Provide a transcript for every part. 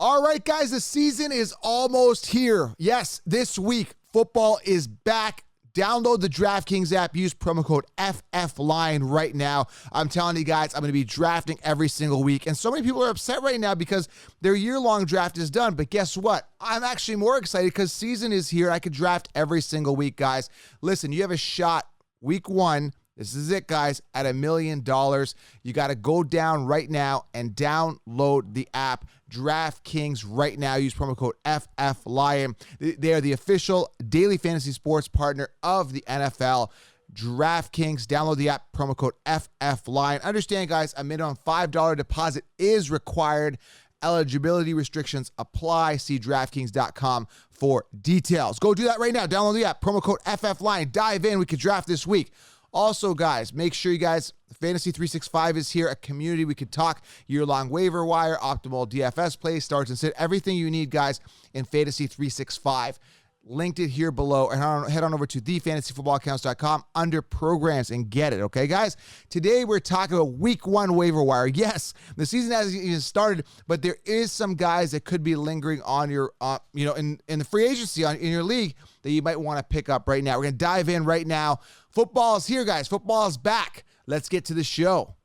All right, guys, the season is almost here. Yes, this week, football is back. Download the DraftKings app. Use promo code FFLion right now. I'm telling you guys, I'm going to be drafting every single week. And so many people are upset right now because their year-long draft is done. But guess what? I'm actually more excited because season is here. I could draft every single week, guys. Listen, you have a shot week one. This is it, guys, at $1 million. You got to go down right now and download the app, DraftKings, right now. Use promo code FFLion. They are the official daily fantasy sports partner of the NFL. DraftKings, download the app, promo code FFLion. Understand, guys, a minimum $5 deposit is required. Eligibility restrictions apply. See DraftKings.com for details. Go do that right now. Download the app, promo code FFLion. Dive in. We could draft this week. Also, guys, make sure you guys, Fantasy 365 is here, a community we could talk, year-long waiver wire, optimal DFS plays, starts and sit, everything you need, guys, in Fantasy 365. Linked it here below, and head on over to thefantasyfootballaccounts.com under programs and get it, okay, guys? Today, we're talking about week one waiver wire. Yes, the season hasn't even started, but there is some guys that could be lingering on your, in the free agency in your league that you might want to pick up right now. We're going to dive in right now. Football is here, guys. Football is back. Let's get to the show.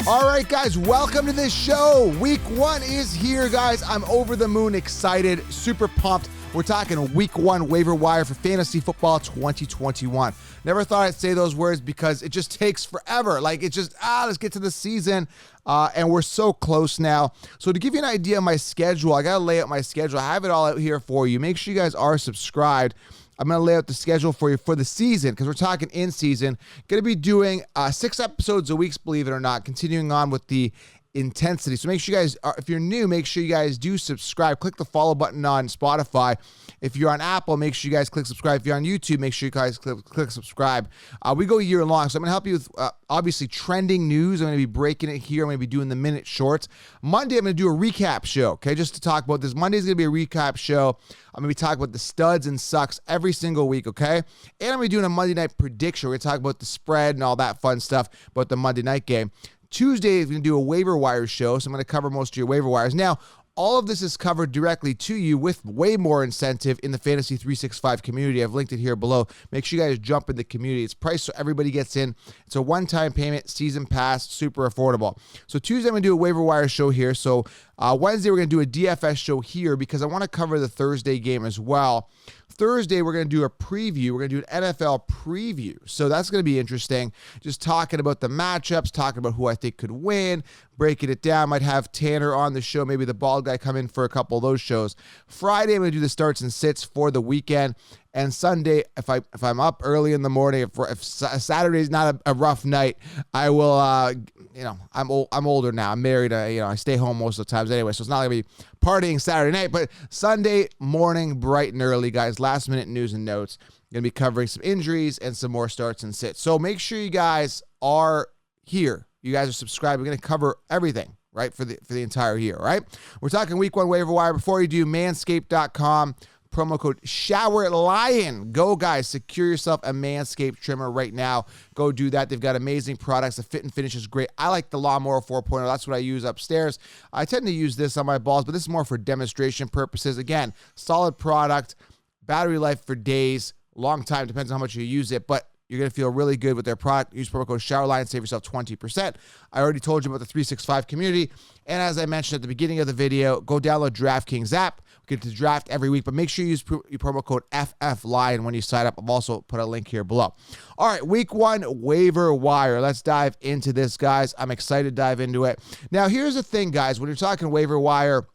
All right, guys, welcome to this show. Week one is here, guys. I'm over the moon excited, super pumped. We're talking week one waiver wire for fantasy football 2021. Never thought I'd say those words because it just takes forever. Like, it's just, let's get to the season. And we're so close now. So to give you an idea of my schedule, I got to lay out my schedule. I have it all out here for you. Make sure you guys are subscribed. I'm going to lay out the schedule for you for the season because we're talking in season. Going to be doing 6 episodes a week, believe it or not, continuing on with the intensity. So make sure you guys, if you're new, make sure you guys do subscribe. Click the follow button on Spotify. If you're on Apple, make sure you guys click subscribe. If you're on YouTube, make sure you guys click subscribe. We go year long, so I'm going to help you with obviously trending news. I'm going to be breaking it here. I'm going to be doing the minute shorts. Monday, I'm going to do a recap show, okay, just to talk about this. Monday's going to be a recap show. I'm going to be talking about the studs and sucks every single week, okay? And I'm going to be doing a Monday night prediction. We're going to talk about the spread and all that fun stuff about the Monday night game. Tuesday, we're going to do a waiver wire show, so I'm going to cover most of your waiver wires. Now, all of this is covered directly to you with way more incentive in the Fantasy 365 community. I've linked it here below. Make sure you guys jump in the community. It's priced so everybody gets in. It's a one-time payment, season pass, super affordable. So Tuesday, I'm going to do a waiver wire show here. So Wednesday, we're going to do a DFS show here because I want to cover the Thursday game as well. Thursday, we're going to do a preview. We're going to do an NFL preview. So that's going to be interesting. Just talking about the matchups, talking about who I think could win, breaking it down. Might have Tanner on the show, maybe the bald guy come in for a couple of those shows. Friday, I'm going to do the starts and sits for the weekend. And Sunday, if I'm up early in the morning, if Saturday is not a rough night, I will, I'm older now. I'm married. I stay home most of the times anyway, so it's not going to be partying Saturday night. But Sunday morning, bright and early, guys, last minute news and notes. Going to be covering some injuries and some more starts and sits. So make sure you guys are here. You guys are subscribed. We're going to cover everything, right, for the entire year, right? We're talking week one waiver wire. Before you do, manscaped.com. Promo code SHOWERLION. Go, guys. Secure yourself a Manscaped trimmer right now. Go do that. They've got amazing products. The fit and finish is great. I like the Lawnmower 4.0. That's what I use upstairs. I tend to use this on my balls, but this is more for demonstration purposes. Again, solid product. Battery life for days. Long time. Depends on how much you use it, but you're going to feel really good with their product. Use promo code SHOWERLION. Save yourself 20%. I already told you about the 365 community. And as I mentioned at the beginning of the video, go download DraftKings app. We get to draft every week, but make sure you use your promo code FFLion when you sign up. I've also put a link here below. All right, week one waiver wire. Let's dive into this, guys. I'm excited to dive into it. Now, here's the thing, guys. When you're talking waiver wire,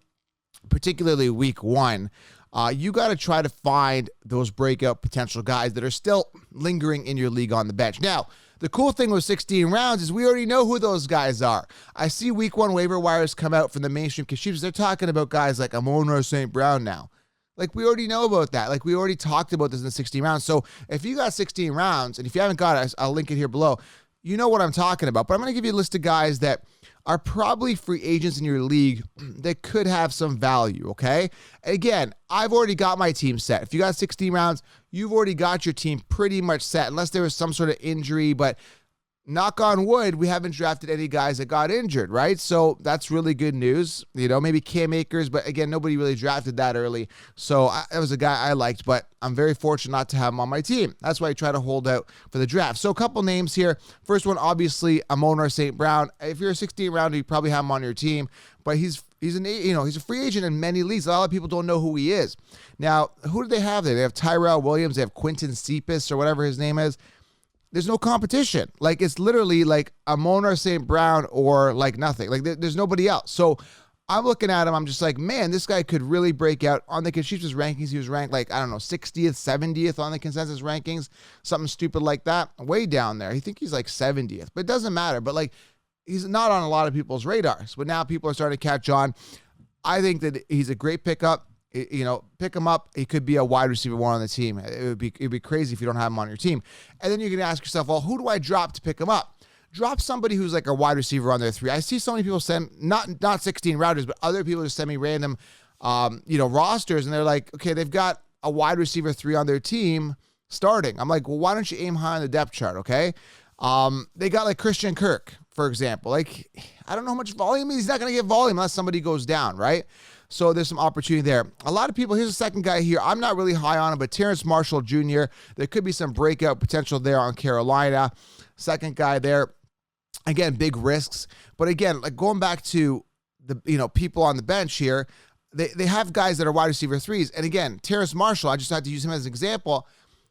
particularly week one, you got to try to find those breakout potential guys that are still lingering in your league on the bench. Now, the cool thing with 16 rounds is we already know who those guys are. I see week one waiver wires come out from the mainstream Kashifs. They're talking about guys like Amon-Ra St. Brown now. Like, we already know about that. Like, we already talked about this in the 16 rounds. So if you got 16 rounds, and if you haven't got it, I'll link it here below. you know what I'm talking about. But I'm going to give you a list of guys that are probably free agents in your league that could have some value, okay? Again, I've already got my team set. If you got 16 rounds, you've already got your team pretty much set, unless there was some sort of injury. But knock on wood, we haven't drafted any guys that got injured, right? So that's really good news. You know, maybe Cam Akers, but again, nobody really drafted that early. So that was a guy I liked, but I'm very fortunate not to have him on my team. That's why I try to hold out for the draft. So a couple names here. First one, obviously, Amon-Ra St. Brown. If you're a 16 rounder, you probably have him on your team, but he's a free agent in many leagues. A lot of people don't know who he is. Now, who do they have there? They have Tyrell Williams. They have Quinton Cephas or whatever his name is. There's no competition. Like, it's literally like Amon-Ra St. Brown or like nothing. Like, there's nobody else. So I'm looking at him. I'm just like, man, this guy could really break out. On the consensus rankings, he was ranked like, I don't know, 60th, 70th on the consensus rankings, something stupid like that. Way down there. I think he's like 70th, but it doesn't matter. But like, he's not on a lot of people's radars. But now people are starting to catch on. I think that he's a great pickup. You know, pick him up. He could be a wide receiver one on the team. It'd be crazy if you don't have him on your team. And then you can ask yourself, well, who do I drop to pick him up? Drop somebody who's like a wide receiver on their 3. I see so many people send not 16 rounders, but other people just send me random, rosters, and they're like, okay, they've got a wide receiver 3 on their team starting. I'm like, well, why don't you aim high on the depth chart? Okay. They got like Christian Kirk, for example. Like, I don't know how much volume. He's not going to get volume unless somebody goes down, right? So there's some opportunity there. A lot of people, here's a second guy here. I'm not really high on him, but Terrence Marshall Jr., there could be some breakout potential there on Carolina. Second guy there. Again, big risks. But again, like going back to the people on the bench here, they have guys that are wide receiver 3s. And again, Terrence Marshall, I just had to use him as an example.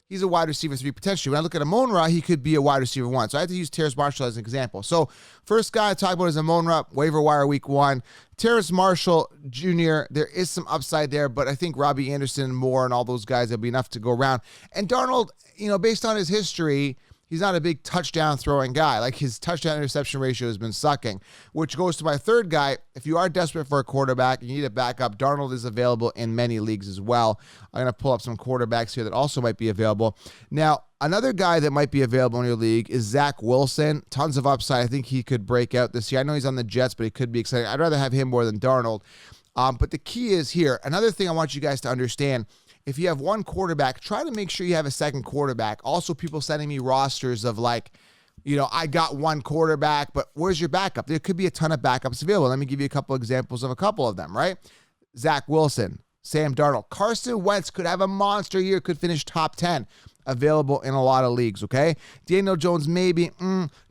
He's a wide receiver 3 potentially. When I look at Amon-Ra, he could be a wide receiver 1. So I have to use Terrence Marshall as an example. So first guy I talk about is Amon-Ra, waiver wire week 1. Terrence Marshall Jr., there is some upside there, but I think Robbie Anderson and Moore and all those guys, there'll be enough to go around. And Darnold, based on his history, he's not a big touchdown throwing guy. Like, his touchdown interception ratio has been sucking, which goes to my third guy. If you are desperate for a quarterback and you need a backup, Darnold is available in many leagues as well. I'm going to pull up some quarterbacks here that also might be available. Now, another guy that might be available in your league is Zach Wilson. Tons of upside. I think he could break out this year. I know he's on the Jets, but he could be exciting. I'd rather have him more than Darnold. But the key is here. Another thing I want you guys to understand, if you have one quarterback, try to make sure you have a second quarterback. Also, people sending me rosters of like, I got one quarterback, but where's your backup? There could be a ton of backups available. Let me give you a couple examples of a couple of them, right? Zach Wilson, Sam Darnold. Carson Wentz could have a monster year, could finish top 10. Available in a lot of leagues, okay? Daniel Jones, maybe.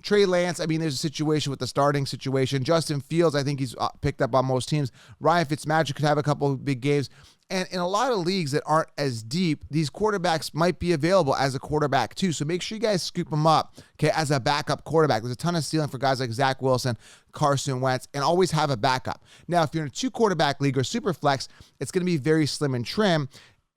Trey Lance, there's a situation with the starting situation. Justin Fields, I think he's picked up on most teams. Ryan Fitzmagic could have a couple of big games. And in a lot of leagues that aren't as deep, these quarterbacks might be available as a quarterback too. So make sure you guys scoop them up, okay, as a backup quarterback. There's a ton of ceiling for guys like Zach Wilson, Carson Wentz, and always have a backup. Now, if you're in a 2-quarterback league or super flex, it's going to be very slim and trim.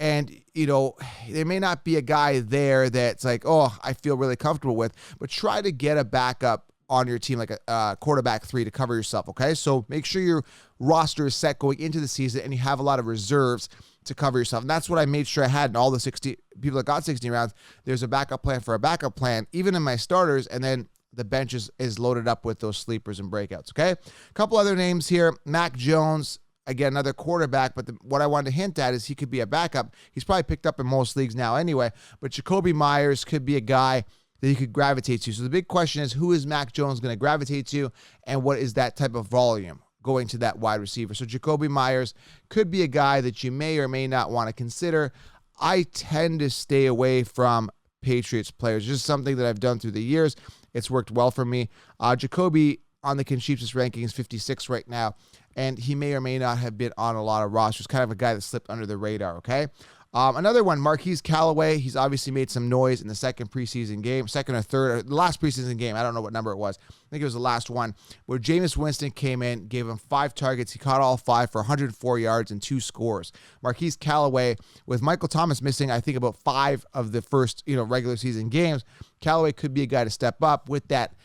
And, there may not be a guy there that's like, oh, I feel really comfortable with, but try to get a backup on your team, like a quarterback 3 to cover yourself, okay? So make sure your roster is set going into the season and you have a lot of reserves to cover yourself. And that's what I made sure I had in all the 60 people that got 16 rounds. There's a backup plan for a backup plan, even in my starters, and then the bench is loaded up with those sleepers and breakouts, okay? A couple other names here. Mac Jones, again, another quarterback, but what I wanted to hint at is he could be a backup. He's probably picked up in most leagues now anyway, but Jacoby Myers could be a guy that he could gravitate to. So the big question is, who is Mac Jones going to gravitate to, and what is that type of volume going to that wide receiver? So Jacoby Myers could be a guy that you may or may not want to consider. I tend to stay away from Patriots players. Just something that I've done through the years. It's worked well for me. Jacoby on the consensus ranking is 56 right now, and he may or may not have been on a lot of rosters. Kind of a guy that slipped under the radar, okay? Another one, Marquise Callaway. He's obviously made some noise in the second preseason game, second or third, or the last preseason game. I don't know what number it was. I think it was the last one, where Jameis Winston came in, gave him 5 targets. He caught all 5 for 104 yards and 2 scores. Marquise Callaway, with Michael Thomas missing, I think, about 5 of the first, regular season games, Callaway could be a guy to step up with that,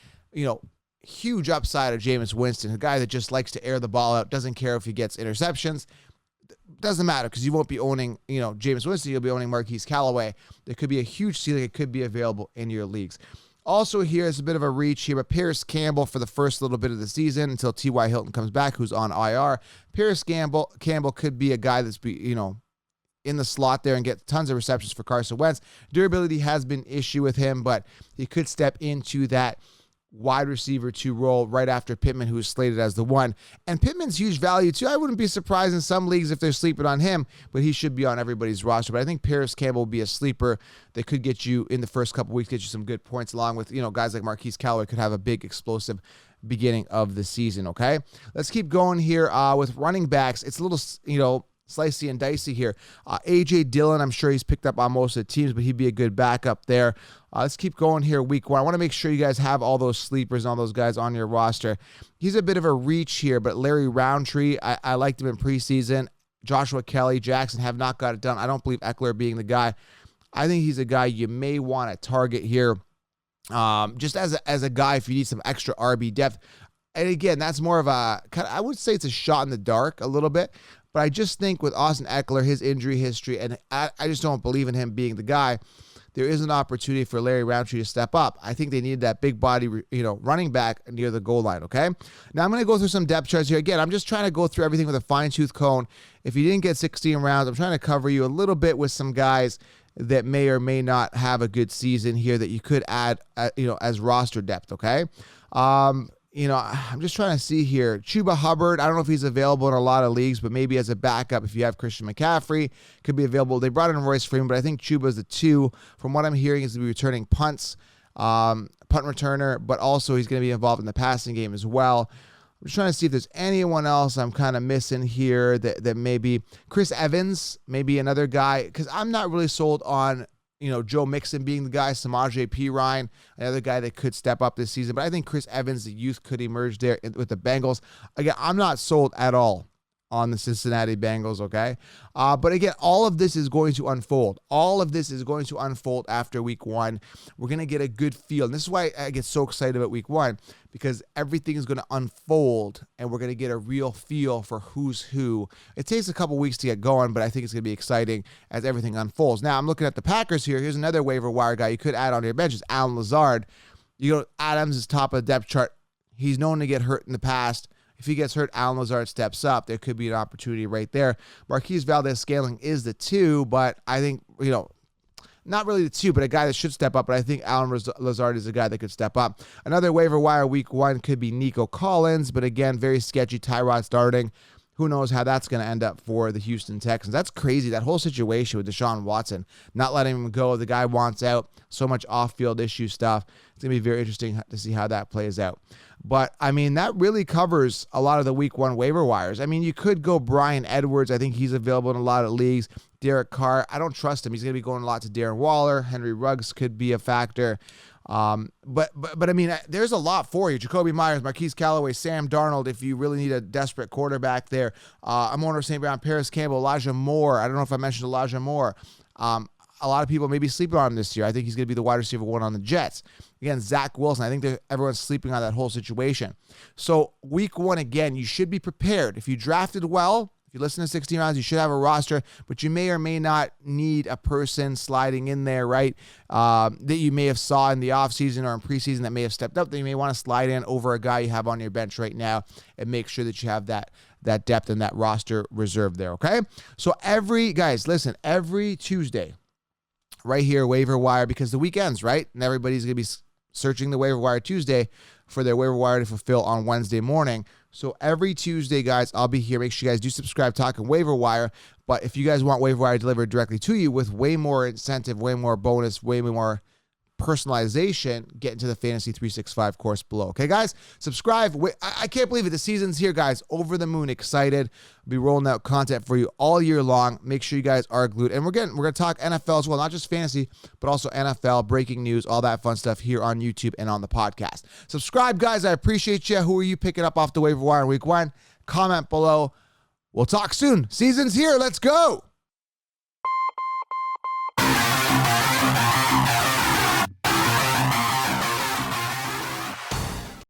huge upside of Jameis Winston, a guy that just likes to air the ball out, doesn't care if he gets interceptions. Doesn't matter, because you won't be owning, Jameis Winston. You'll be owning Marquise Callaway. There could be a huge ceiling. It could be available in your leagues. Also here is a bit of a reach here, but Paris Campbell for the first little bit of the season until T.Y. Hilton comes back, who's on IR. Paris Campbell could be a guy that's, in the slot there and get tons of receptions for Carson Wentz. Durability has been an issue with him, but he could step into that wide receiver 2 role right after Pittman, who is slated as the 1. And Pittman's huge value too. I wouldn't be surprised in some leagues if they're sleeping on him, but he should be on everybody's roster. But I think Paris Campbell will be a sleeper that could get you in the first couple weeks, get you some good points, along with, guys like Marquise Callaway could have a big explosive beginning of the season. Okay, let's keep going here with running backs. It's a little, slicey and dicey here. A.J. Dillon, I'm sure he's picked up on most of the teams, but he'd be a good backup there. Let's keep going here week 1. I want to make sure you guys have all those sleepers and all those guys on your roster. He's a bit of a reach here, but Larry Roundtree, I liked him in preseason. Joshua Kelly, Jackson have not got it done. I don't believe Eckler being the guy. I think he's a guy you may want to target here just as a guy if you need some extra RB depth. And again, that's more of a, I would say it's a shot in the dark a little bit. But I just think with Austin Eckler, his injury history, and I just don't believe in him being the guy, there is an opportunity for Larry Roundtree to step up. I think they need that big body, running back near the goal line, okay? Now, I'm going to go through some depth charts here. Again, I'm just trying to go through everything with a fine-tooth comb. If you didn't get 16 rounds, I'm trying to cover you a little bit with some guys that may or may not have a good season here that you could add, as roster depth, okay? I'm just trying to see here. Chuba Hubbard, I don't know if he's available in a lot of leagues, but maybe as a backup if you have Christian McCaffrey, could be available. They brought in Royce Freeman, but I think Chuba's the 2. From what I'm hearing, is to be returning punts, punt returner, but also he's going to be involved in the passing game as well. I'm just trying to see if there's anyone else I'm kind of missing here that maybe Chris Evans, maybe another guy, because I'm not really sold on Joe Mixon being the guy, Samaje Perine, another guy that could step up this season. But I think Chris Evans, the youth, could emerge there with the Bengals. Again, I'm not sold at all on the Cincinnati Bengals, okay? But again, all of this is going to unfold. All of this is going to unfold after week 1. We're going to get a good feel. And this is why I get so excited about week 1, because everything is going to unfold and we're going to get a real feel for who's who. It takes a couple weeks to get going, but I think it's going to be exciting as everything unfolds. Now, I'm looking at the Packers here. Here's another waiver wire guy you could add on your bench. It's Alan Lazard. Adams is top of the depth chart. He's known to get hurt in the past. If he gets hurt, Alan Lazard steps up. There could be an opportunity right there. Marquise Valdez-Scantling is the 2, but I think, not really the 2, but a guy that should step up. But I think Alan Lazard is a guy that could step up. Another waiver wire week 1 could be Nico Collins, but again, very sketchy. Tyrod starting. Who knows how that's going to end up for the Houston Texans. That's crazy, that whole situation with Deshaun Watson, not letting him go. The guy wants out. So much off-field issue stuff. It's going to be very interesting to see how that plays out. But, that really covers a lot of the week 1 waiver wires. You could go Brian Edwards. I think he's available in a lot of leagues. Derek Carr, I don't trust him. He's going to be going a lot to Darren Waller. Henry Ruggs could be a factor. But there's a lot for you. Jacoby Myers, Marquise Callaway, Sam Darnold, if you really need a desperate quarterback there. Amon St. Brown, Paris Campbell, Elijah Moore. I don't know if I mentioned Elijah Moore. A lot of people maybe sleeping on him this year. I think he's going to be the wide receiver 1 on the Jets. Again, Zach Wilson. I think everyone's sleeping on that whole situation. So week 1, again, you should be prepared. If you drafted well, if you listen to 16 rounds, you should have a roster, but you may or may not need a person sliding in there, right, that you may have saw in the offseason or in preseason that may have stepped up, that you may want to slide in over a guy you have on your bench right now and make sure that you have that depth and that roster reserved there, okay? So every Tuesday, right here, waiver wire, because the weekends, right? And everybody's going to be searching the waiver wire Tuesday for their waiver wire to fulfill on Wednesday morning. So every Tuesday, guys, I'll be here. Make sure you guys do subscribe, Talking Waiver Wire. But if you guys want waiver wire delivered directly to you with way more incentive, way more bonus, way more personalization, get into the Fantasy 365 course below. Okay, guys? Subscribe. I can't believe it. The season's here, guys. Over the moon excited. I'll be rolling out content for you all year long. Make sure you guys are glued. And we're going to talk NFL as well, not just fantasy, but also NFL, breaking news, all that fun stuff here on YouTube and on the podcast. Subscribe, guys. I appreciate you. Who are you picking up off the waiver wire in week 1? Comment below. We'll talk soon. Season's here. Let's go.